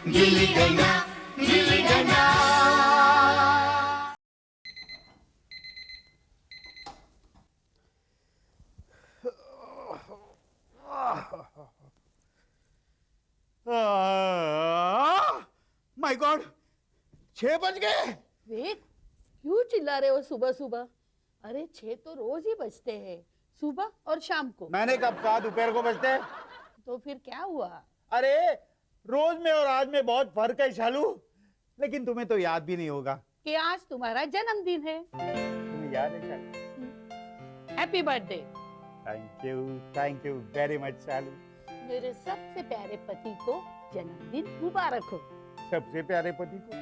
Gilli danda, gilli danda. My God, 6 बज गए। वेद, क्यों चिल्ला रहे हो सुबह सुबह? अरे 6 तो रोज ही बजते हैं, सुबह और शाम को। मैंने कब कहा दोपहर को बजते हैं? तो फिर क्या हुआ? अरे रोज में और आज में बहुत फर्क है शालू। लेकिन तुम्हें तो याद भी नहीं होगा कि आज तुम्हारा जन्मदिन है। तुम्हें याद है Shalu? Happy birthday. Thank you very much Shalu. मेरे सबसे प्यारे पति को जन्मदिन मुबारक हो। सबसे प्यारे पति को?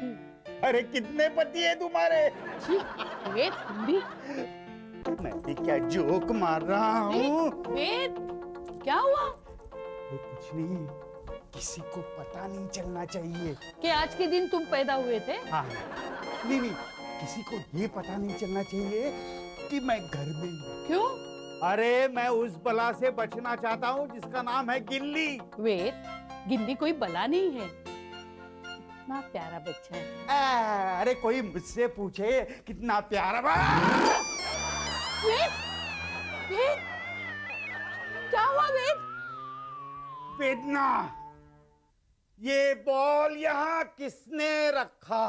अरे कितने पति है तुम्हारे? जी, वेद तुम भी? मैं भी क्या जोक मार रहा हूँ। वेद, क्या हुआ? ये कुछ नहीं, किसी को पता नहीं चलना चाहिए कि आज के दिन तुम पैदा हुए थे। हाँ, नहीं, किसी को ये पता नहीं चलना चाहिए कि मैं घर में हूँ। क्यों? अरे मैं उस बला से बचना चाहता हूँ जिसका नाम है गिल्ली। वेद, गिल्ली कोई बला नहीं है, इतना प्यारा बच्चा है। अरे कोई मुझसे पूछे कितना प्यारा वेद, वेद, क्या हुआ वेद? वेदना, ये बॉल यहाँ किसने रखा?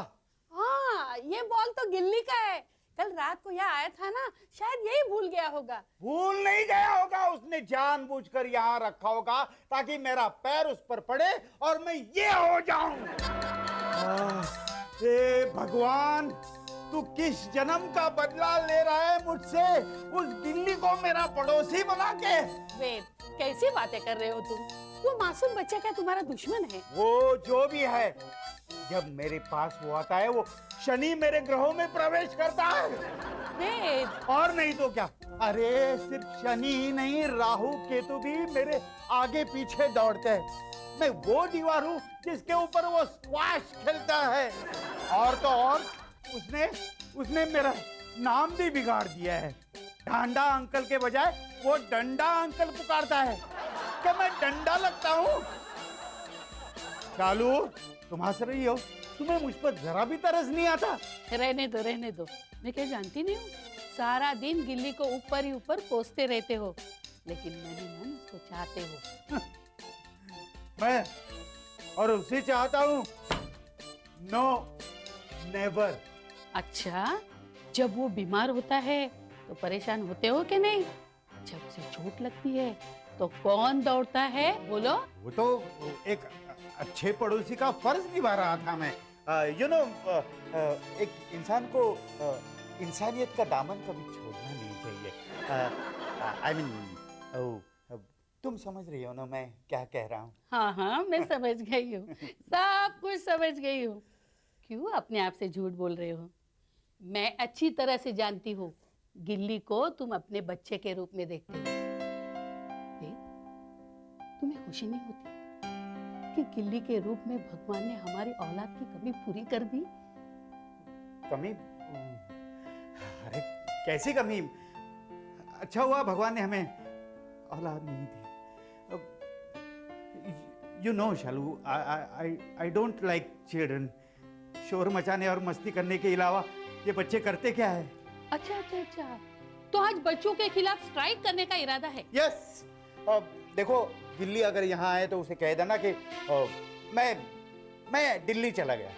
हाँ, ये बॉल तो गिल्ली का है। कल रात को यहाँ आया था ना, शायद यही भूल गया होगा। भूल नहीं गया होगा, उसने जानबूझकर यहाँ रखा होगा ताकि मेरा पैर उस पर पड़े और मैं ये हो जाऊं। हे भगवान, तू किस जन्म का बदला ले रहा है मुझसे, उस गिल्ली को मेरा पड़ोसी बना के? वेद, कैसी बातें कर रहे हो तुम? वो मासूम बच्चा क्या तुम्हारा दुश्मन है? वो जो भी है, जब मेरे पास वो आता है वो शनि मेरे ग्रहों में प्रवेश करता है। वेद, और नहीं तो क्या? अरे सिर्फ शनि ही नहीं, राहु केतु भी मेरे आगे पीछे दौड़ते हैं। मैं वो दीवार हूँ जिसके ऊपर वो स्क्वैश खेलता है। और तो और उसने मेरा नाम भी बिगाड़ दिया है। डांडा अंकल के बजाय वो डंडा अंकल पुकारता है। क्या मैं डंडा लगता हूँ? चालू, तुम हंस रही हो, तुम्हें मुझ पर जरा भी तरस नहीं आता? रहने दो, रहने दो। मैं क्या जानती नहीं हूँ, सारा दिन गिल्ली को ऊपर ही ऊपर कोसते रहते हो, लेकिन मन मन उसको चाहते हो। मैं और उसे चाहता हूँ? No, never. अच्छा, जब वो बीमार होता है तो परेशान होते हो कि नहीं? जब उसे चोट लगती है तो कौन दौड़ता है, बोलो? वो तो एक अच्छे पड़ोसी का फर्ज निभा रहा था मैं। एक इंसान को इंसानियत का दामन कभी छोड़ना नहीं चाहिए। आई मीन, तुम समझ रही हो ना मैं क्या कह रहा हूँ? हाँ हाँ, मैं समझ गई हूँ, सब कुछ समझ गई हूँ। क्यों अपने आप से झूठ बोल रहे हो? मैं अच्छी तरह से जानती हूँ, गिल्ली को तुम अपने बच्चे के रूप में देखते हो। तुम्हें खुशी नहीं होती कि गिल्ली के रूप में भगवान ने हमारी औलाद की कमी पूरी कर दी? कमी? अरे कैसी कमी? अच्छा हुआ भगवान ने हमें औलाद नहीं दी। You know, Shalu, I don't like children. शोर मचाने और मस्ती करने के अलावा ये बच्चे करते क्या है? अच्छा, तो आज बच्चों के खिलाफ स्ट्राइक करने का इरादा है? यस। देखो, दिल्ली अगर यहाँ आए तो उसे कह देना कि मैं दिल्ली चला गया।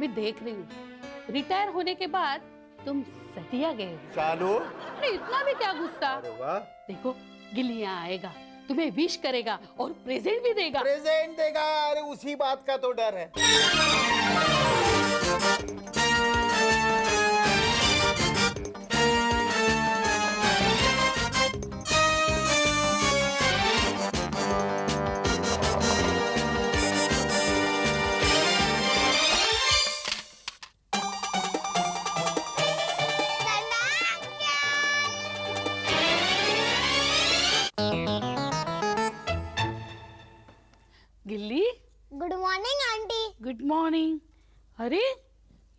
मैं देख रही हूँ, रिटायर होने के बाद तुम सटिया गए हो। शालू, अरे इतना भी क्या गुस्सा? अरे वाह। देखो, गिल्ली यहाँ आएगा, तुम्हें विश करेगा और प्रेजेंट भी देगा। प्रेजेंट देगा? अरे उसी बात का तो डर है। गिल्ली, good morning aunty. Good morning. अरे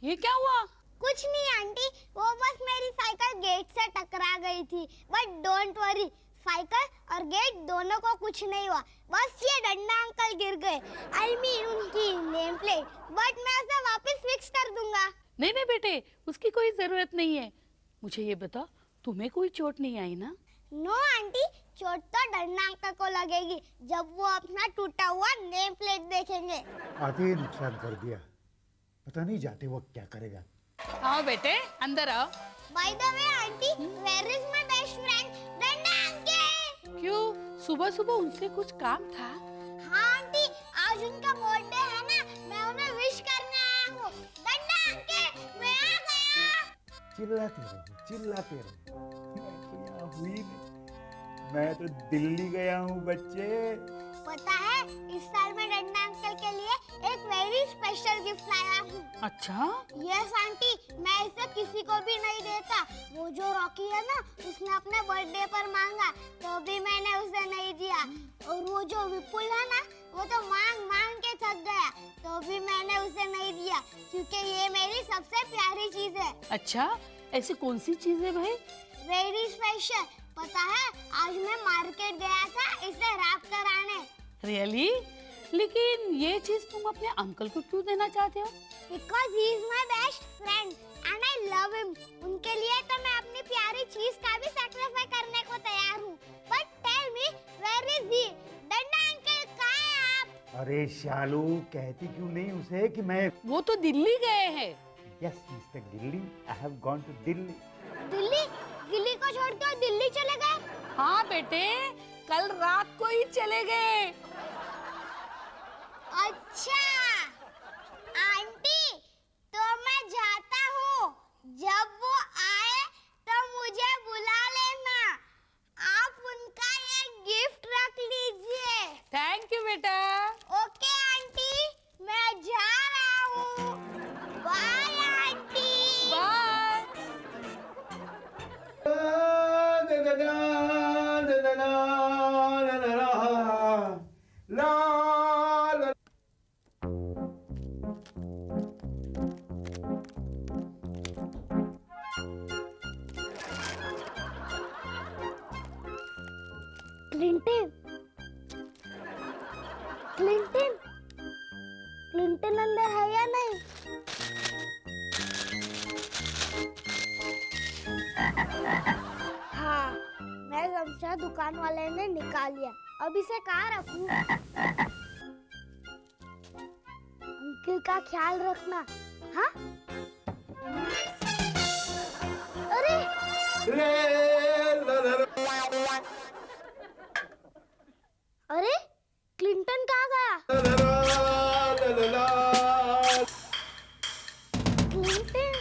ये क्या हुआ? कुछ नहीं आंटी, वो बस मेरी साइकिल गेट से टकरा गई थी, बट डोंट वरी, फाइकर और गेट दोनों को कुछ नहीं हुआ, बस ये डंडा अंकल गिर गए। आई मीन उनकी नेम प्लेट, बट मैं उसे वापस फिक्स कर दूंगा। नहीं नहीं बेटे, उसकी कोई जरूरत नहीं है। मुझे ये बता, तुम्हें कोई चोट नहीं आई ना? नो आंटी, चोट तो डंडा अंकल को लगेगी जब वो अपना टूटा हुआ नेम प्लेट देखेंगे। आते ही नुकसान कर दिया, पता नहीं जाते वक्त क्या करेगा। आओ बेटे, अंदर आओ। By the way aunty, where is my best friend Danda uncle? क्यों, सुबह सुबह उनसे कुछ काम था? हाँ आंटी, आज उनका बर्थडे है ना, मैं उन्हें विश करने आया हूँ। डंडा अंकल, मैं आ गया। चिल्लाते रहो, मैं तो यहाँ हुई नहीं, मैं तो दिल्ली गया हूँ बच्चे। पता है, इस साल मैं डंडा अंकल के लिए एक वेरी स्पेशल गिफ्ट लाया हूँ। अच्छा? यस आंटी, मैं इसे किसी को भी नहीं देता। वो जो रॉकी है ना, उसने अपने बर्थडे पर मांगा तो भी मैंने उसे नहीं दिया। और वो जो विपुल है ना, वो तो मांग मांग के थक गया तो भी मैंने उसे नहीं दिया, क्योंकि ये मेरी सबसे प्यारी चीज है। अच्छा, ऐसी कौन सी चीज है भाई? Very special. पता है, आज मैं मार्केट गया था इसे रैप कराने। रियली? लेकिन ये चीज तुम अपने अंकल को क्यों देना चाहते हो? Because he is my best friend and I love him. उनके लिए तो मैं अपनी प्यारी चीज का भी सैक्रिफाइस करने को तैयार हूँ। But tell me, where is he? डंडा अंकल कहाँ हैं आप? अरे शालू, कहती क्यों नहीं उसे कि मैं वो तो दिल्ली गए हैं। Yes mister Gilli, I have gone to Delhi. Delhi? Gilli को छोड़ के दिल्ली चले गए? हाँ बेटे, कल रात को ही चले गए। अच्छा आंटी, तो मैं जाता हूँ। जब वो आए तो मुझे बुला लेना। आप उनका ये गिफ्ट रख लीजिए। थैंक यू बेटा। ओके आंटी, मैं जा रहा हूँ। Bye aunty. Bye. Clinton, Clinton, Clinton अंदर है या नहीं? हाँ, मैं समझा दुकान वाले ने निकाल लिया। अब इसे कहाँ रखूं? अंकल का ख्याल रखना, हाँ? अरे अरे, क्लिंटन कहाँ गया? क्लिंटन,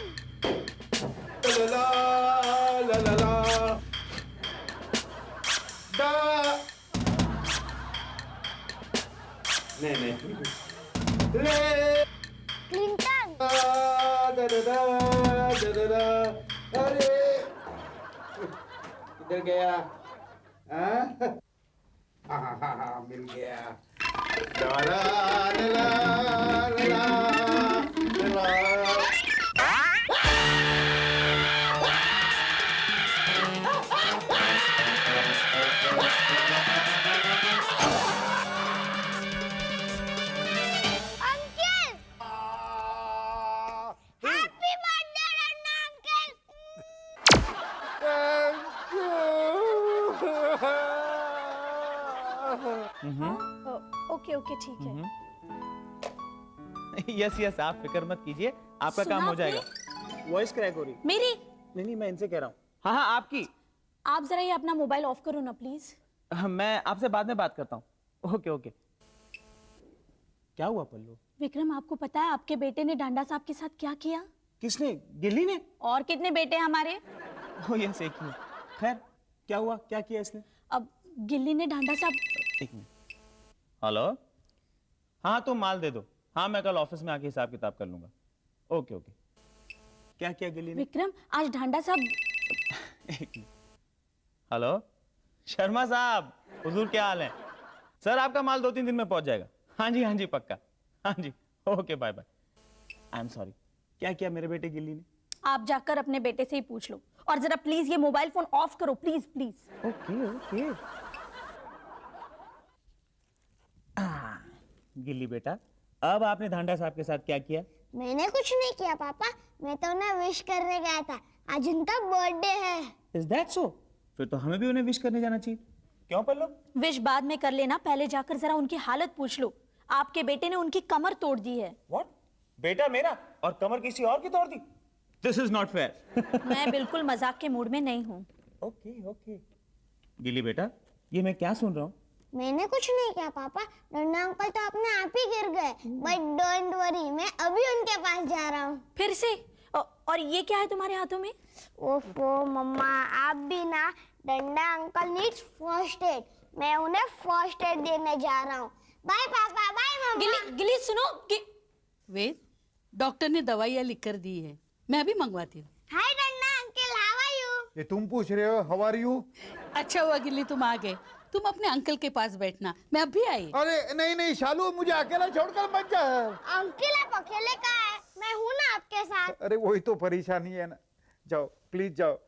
नहीं क्लिंटन, अरे किधर गया? हाँ, मिल गया। ला ला ला ला ला ला। Uncle, happy birthday Ranna uncle. Okay okay ठीक है। यस यस, आप फिक्र मत कीजिए, आपका काम हो जाएगा। वॉइस क्रैक हो रही। मेरी नहीं, मैं इनसे कह रहा हूँ। हाँ हाँ, आपकी। आप जरा ये अपना मोबाइल ऑफ करो ना प्लीज। मैं आपसे बाद में बात करता हूँ। Okay okay. क्या हुआ पल्लू? विक्रम, आपको पता है आपके बेटे ने डांडा साहब के साथ क्या किया? किसने? गिल्ली ने? और कितने बेटे हैं हमारे? ओ यस, एक ही। खैर, क्या हुआ? क्या किया इसने? अब गिल्ली ने डांडा साहब। एक मिनट। हेलो, हाँ तुम माल दे दो। हाँ, मैं कल ऑफिस में आके हिसाब किताब कर लूंगा। Okay okay. क्या किया गिल्ली ने? विक्रम, आज डांडा साहब। एक मिनट। हेलो, शर्मा साहब, हुजूर क्या हाल है? सर, आपका माल 2-3 दिन में पहुंच जाएगा। हाँ जी पक्का। हाँ जी, okay bye bye. I am sorry. क्या किया मेरे बेटे गिल्ली ने? आप जाकर अपने बेटे से ही पूछ लो। और जरा प्लीज ये मोबाइल फोन ऑफ करो, please please. Okay okay. Gilli बेटा, अब आपने धांडा साहब के साथ क्या किया? मैंने कुछ नहीं किया पापा, मैं तो उन्हें विश करने गया था, आज उनका बर्थडे है। Is that so? फिर तो हमें भी उन्हें विश करने जाना चाहिए। क्यों पल्लव? विश बाद में कर लेना, पहले जाकर जरा उनकी हालत पूछ लो। आपके बेटे ने उनकी कमर तोड़ दी है। व्हाट? बेटा मेरा और कमर किसी और की तोड़ दी? This is not fair. मैं बिल्कुल मजाक के मूड में नहीं हूँ। Okay okay. गिल्ली बेटा, ये मैं क्या सुन रहा हूँ? मैंने कुछ नहीं किया पापा, डंडा अंकल तो अपने आप ही गिर गए, बट डोंट वरी, मैं अभी उनके पास जा रहा हूँ। फिर से? और ये क्या है तुम्हारे हाथों में? ओफो मम्मा, आप भी ना, डंडा अंकल नीड्स फर्स्ट एड, मैं उन्हें फर्स्ट एड देने जा रहा हूँ। बाय पापा, बाय मम्मा। गिली सुनो वेद, डॉक्टर ने दवाइयाँ लिख कर दी है, मैं अभी मंगवाती हूँ। हाय डंडा अंकल, हाउ आर यू? ये तुम पूछ रहे हो हाउ आर यू? अच्छा हुआ गिल्ली तुम आ गए, तुम अपने अंकल के पास बैठना, मैं अभी आई। अरे नहीं नहीं शालू, मुझे अकेला छोड़कर मत जा। अंकल आप अकेले कहाँ है? मैं हूँ ना आपके साथ। अरे वही तो परेशानी है ना। जाओ प्लीज जाओ,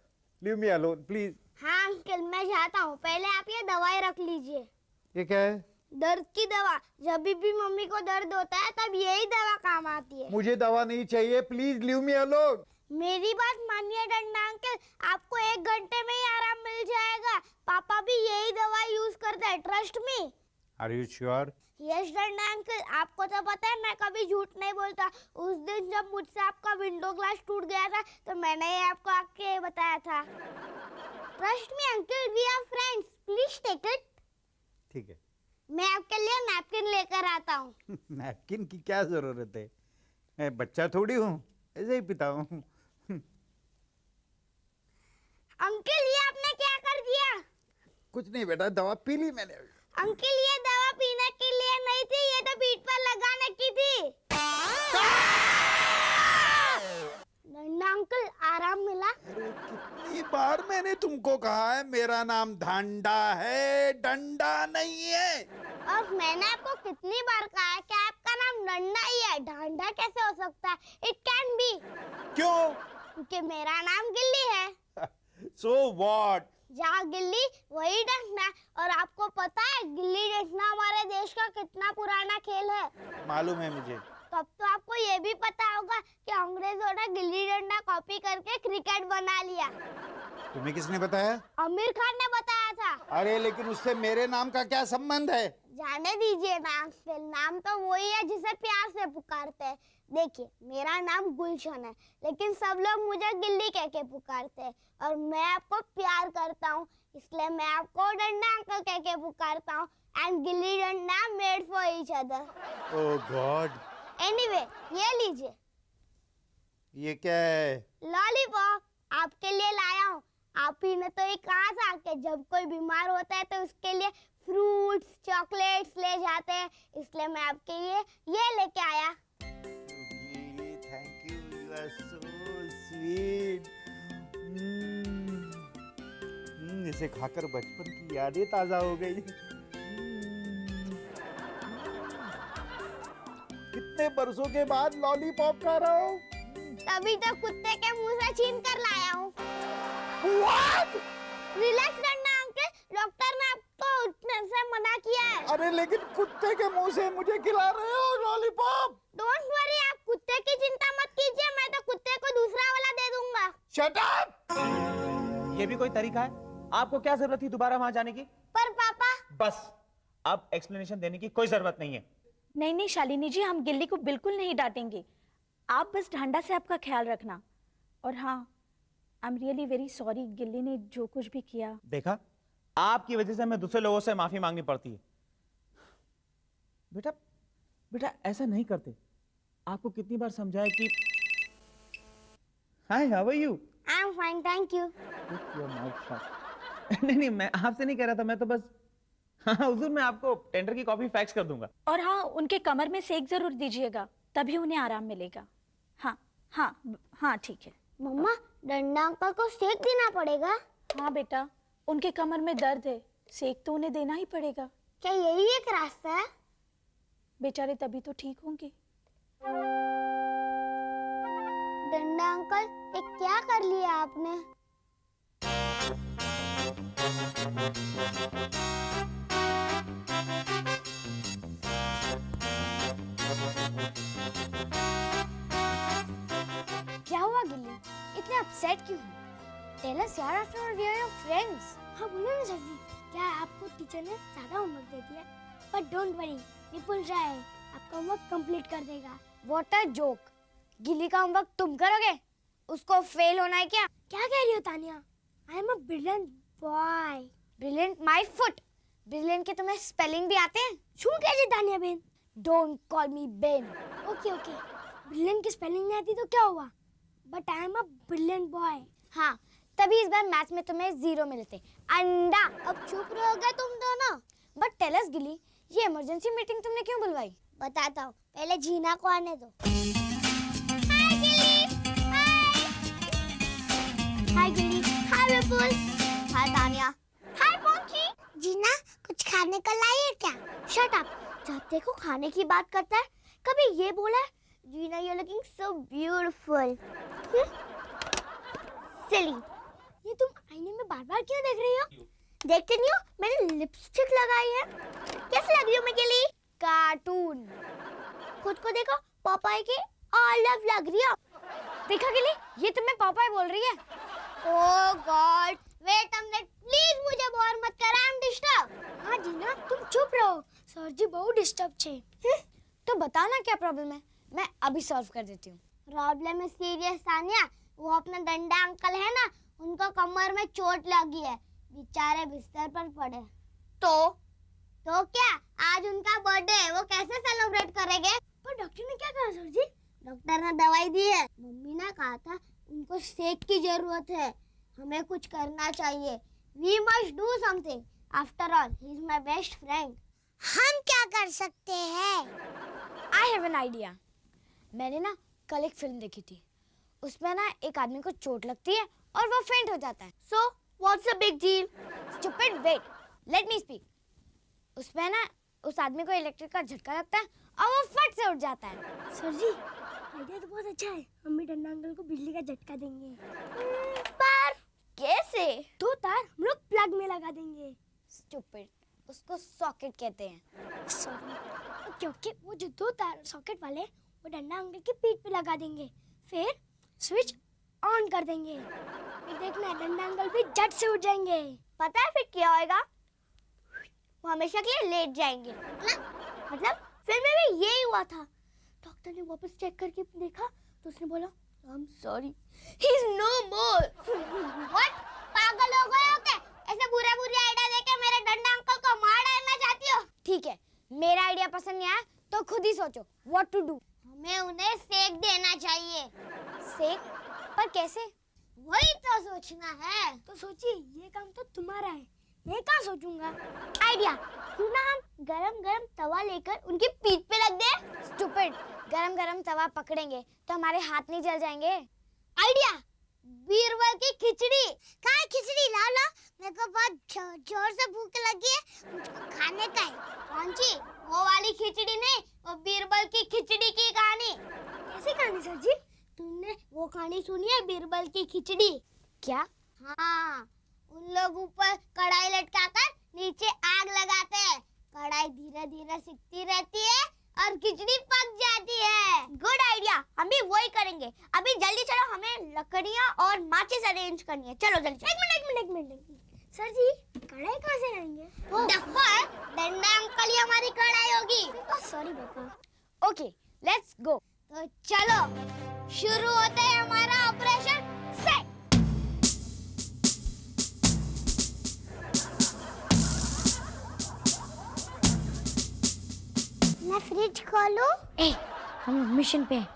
लीव मी अलोन प्लीज। हाँ अंकल, मैं जाता हूँ, पहले आप ये दवाई रख लीजिए। ये क्या है? दर्द की दवा, जब भी मम्मी को दर्द होता है तब यही दवा काम आती है। मुझे दवा नहीं चाहिए, प्लीज लीव मी अलोन। मेरी बात मानिए डंडा अंकल, आपको 1 घंटे में ही आराम मिल जाएगा, पापा भी यही दवा यूज करते हैं, trust me. Are you sure? Yes Danda uncle, आपको तो पता है मैं कभी झूठ नहीं बोलता। उस दिन जब मुझसे आपका विंडो ग्लास टूट गया था तो मैंने ये आपको आके बताया था। Trust me uncle, we are friends, please take it. ठीक है। मैं आपके लिए नैपकिन लेकर आता हूँ। नैपकिन की क्या जरूरत है? मैं बच्चा थोड़ी हूँ, ऐसे ही पीता हूँ। अंकल ये आपने क्या कर दिया? कुछ नहीं बेटा, दवा पी ली मैंने। अंकल ये दवा पीने के लिए नहीं थी, ये तो पीठ पर लगाने की थी। डंडा अंकल, आराम मिला? कितनी बार मैंने तुमको कहा है मेरा नाम धांडा है, डंडा नहीं है। और मैंने आपको कितनी बार कहा है कि आपका नाम डंडा ही है, ढांडा कैसे हो सकता है? It can be. क्यों? क्योंकि मेरा नाम गिल्ली है। So what? जहाँ गिल्ली वही डंडा, और आपको पता है गिल्ली डंडा हमारे देश का कितना पुराना खेल है? मालूम है मुझे। तब तो आपको ये भी पता होगा कि अंग्रेजों ने गिल्ली डंडा कॉपी करके क्रिकेट बना लिया। तुम्हें किसने बताया? आमिर खान ने बताया था। अरे लेकिन उससे मेरे नाम का क्या संबंध है? जाने दीजिए ना अंकल, नाम तो वही है जिसे प्यार से पुकारते हैं। देखिए मेरा नाम गुलशन है, लेकिन सब लोग मुझे गिल्ली कह के पुकारते हैं, और मैं आपको प्यार करता हूँ, इसलिए मैं आपको डंडा अंकल कह के पुकारता हूँ। And gilli danda made for each other. Oh God. Anyway, ये लीजिए। ये क्या है? लॉलीपॉप आपके लिए लाया हूँ। आप ही ने तो ये कहा था कि जब कोई बीमार होता है तो उसके लिए फ्रूट्स चॉकलेट्स ले जाते हैं, इसलिए मैं आपके लिए ये लेके आया। Thank you, you are so sweet. इसे खाकर बचपन की यादें ताजा हो गई। कितने बरसों के बाद लॉलीपॉप खा रहा हूँ। तभी तो कुत्ते के मुंह से छीन कर लाया हूँ। What? रिलैक्स करना अंकल, डॉक्टर ने आपको उठने से मना किया है। अरे लेकिन कुत्ते के मुंह से मुझे खिला रहे हो लॉलीपॉप? डोंट वरी, आप कुत्ते की चिंता मत कीजिए, मैं तो कुत्ते को दूसरा वाला दे दूंगा। Shut up! ये भी कोई तरीका है? आपको क्या जरूरत थी दोबारा वहां जाने की? पर पापा। बस अब एक्सप्लेनेशन देने की कोई जरूरत नहीं है। नहीं शालिनी जी, हम गिल्ली को बिल्कुल नहीं डांटेंगे। आप बस ढांडा से आपका ख्याल रखना। और हाँ, I am really very sorry, गिल्ली ने जो कुछ भी किया। देखा, आपकी वजह से मैं दूसरे लोगों से माफी मांगनी पड़ती है। बेटा बेटा ऐसा नहीं करते। आपको कितनी बार समझाया कि hi how are you? I am fine, thank you. नहीं मैं आपसे नहीं कह रहा था, मैं तो बस हाँ हुजूर, मैं आपको टेंडर की कॉपी फैक्स कर दूंगा। और हाँ, उनके कमर में सेक जरूर दीजिएगा, तभी उन्हें आराम मिलेगा। हाँ हाँ हाँ ठीक है। मम्मा, डंडा अंकल को सेक देना पड़ेगा? हाँ बेटा, उनके कमर में दर्द है, सेक तो उन्हें देना ही पड़ेगा। क्या यही एक रास्ता है? बेचारे तभी तो ठीक होंगे। डंडा अंकल, ये क्या कर लिया आपने? क्या हुआ गिल्ली? इतने अपसेट क्यों हो? Tell us यार, after all we are your friends. हाँ बोलो ना सर जी, क्या आपको टीचर ने ज्यादा होमवर्क दे दिया? But don't worry, विपुल राय आपका होमवर्क कंप्लीट कर देगा। What a joke! गिल्ली का होमवर्क तुम करोगे? उसको फेल होना है क्या? क्या कह रही हो Tania? I am a brilliant boy. Brilliant my foot. Brilliant के तुम्हें स्पेलिंग भी आते हैं? क्यों कह रही Tania Ben? Don't call me Ben. Okay okay. Brilliant की स्पेलिंग नहीं आती तो क्या हुआ? But I am a brilliant boy. हाँ, तभी इस बार मैथ्स में तुम्हें 0 मिले थे। अंडा। अब चुप रहोगे तुम दोनों? But tell us गिली, ये इमरजेंसी मीटिंग तुमने क्यों बुलवाई? बताता हूँ। पहले जीना को आने दो। हाय गिली। हाय। हाय गिली। हाय विपुल। हाय तानिया। हाय पोंची। जीना, कुछ खाने को लाई है क्या? Shut up. जब देखो खाने की बात करता है, कभी ये बोला है, जीना you're looking so beautiful. Silly. ये तुम आईने में बार-बार क्यों देख रही हो? देखते नहीं हो? मैंने लिपस्टिक लगाई है। कैसे लग रही हूँ मैं गिली? कार्टून। खुद को देखो, पापाई की ऑलिव लग रही हो। देखा गिली? ये तुम्हें पापाई बोल रही है। Oh God, wait a minute, please मुझे बोर मत कर, आई एम डिस्टर्ब। हाँ जीना, तुम चुप रहो, सर जी बहुत डिस्टर्ब छे। तो बताओ ना क्या प्रॉब्लम है, मैं अभी सॉल्व कर देती हूँ। प्रॉब्लम है सीरियस तानिया, वो अपना डंडा अंकल है ना, उनको कमर में चोट लगी है, बेचारे बिस्तर पर पड़े। तो क्या आज उनका बर्थडे है, वो कैसे सेलिब्रेट करेंगे? पर डॉक्टर ने क्या कहा सर जी? डॉक्टर ने दवाई दी है, मम्मी ने कहा था उनको सेक की जरूरत है, हमें कुछ करना चाहिए। We must do something. After all, he is my best friend. हम क्या कर सकते हैं? I have an idea. मैंने ना कल एक फिल्म देखी थी, उसमें ना एक आदमी को चोट लगती है और वो फेंट हो जाता है। So, what's the big deal? Stupid, wait. Let me speak. उसमें ना उस आदमी को इलेक्ट्रिक का झटका लगता है और वो फट से उठ जाता है। सर जी, आइडिया तो बहुत अच्छा है, हम भी डंडा अंकल को बिजली का झटका देंगे। पर कैसे? 2 तार हम लोग प्लग में लगा देंगे। Stupid, उसको सॉकेट कहते हैं। सॉरी, क्योंकि वो जो 2 तार सॉकेट वाले वो डंडा अंकल की पीठ पे लगा देंगे, फिर स्विच ऑन कर देंगे, फिर देखना डंडा अंकल भी झट से उठ जाएंगे। पता है फिर क्या होएगा? वो हमेशा के लिए लेट जाएंगे। मतलब फिल्म में भी यही हुआ था। डॉक्टर ने वापस चेक करके देखा तो उसने बोला I am sorry, he is no more. What, पागल हो गए हो क्या? ऐसे बुरे आइडिया देके मेरे डंडा अंकल को मार डालना चाहती हो? ठीक है, मेरा आइडिया पसंद नहीं आया तो खुद ही सोचो व्हाट टू डू। हमें उन्हें सेक देना चाहिए। सेक? पर कैसे? वही तो सोचना है। तो सोचिए, ये काम तो तुम्हारा है, मैं कहाँ सोचूंगा। आइडिया, क्यों ना हम गरम तवा लेकर उनकी पीठ पे रख दें? स्टूपिड, गरम तवा पकड़ेंगे तो हमारे हाथ नहीं जल जाएंगे। आइडिया, बीरबल की खिचड़ी। कहाँ खिचड़ी? लाओ, मेरे को बहुत जोर से भूख लगी है, मुझको खाने का है। कौन सी? वो वाली खिचड़ी नहीं, वो बीरबल की खिचड़ी की कहानी। कैसी कहानी सर जी? तुमने वो कहानी सुनी है बीरबल की खिचड़ी? क्या? हाँ, उन लोग ऊपर कढ़ाई लटकाकर नीचे आग लगाते हैं, कढ़ाई धीरे धीरे सिकती रहती है और खिचड़ी पक जाती है। गुड आइडिया, हम भी वही करेंगे। अभी जल्दी चलो, हमें लकड़ियाँ और माचिस अरेंज करनी है। चलो जल्दी। एक मिनट सर जी, कढ़ाई कहाँ से लाएंगे? डंडा अंकल ही हमारी कढ़ाई होगी। सॉरी पापा। Okay, let's go. तो चलो शुरू होता है हमारा ऑपरेशन सेट। मैं फ्रिज खोलूं? हम मिशन पे हैं।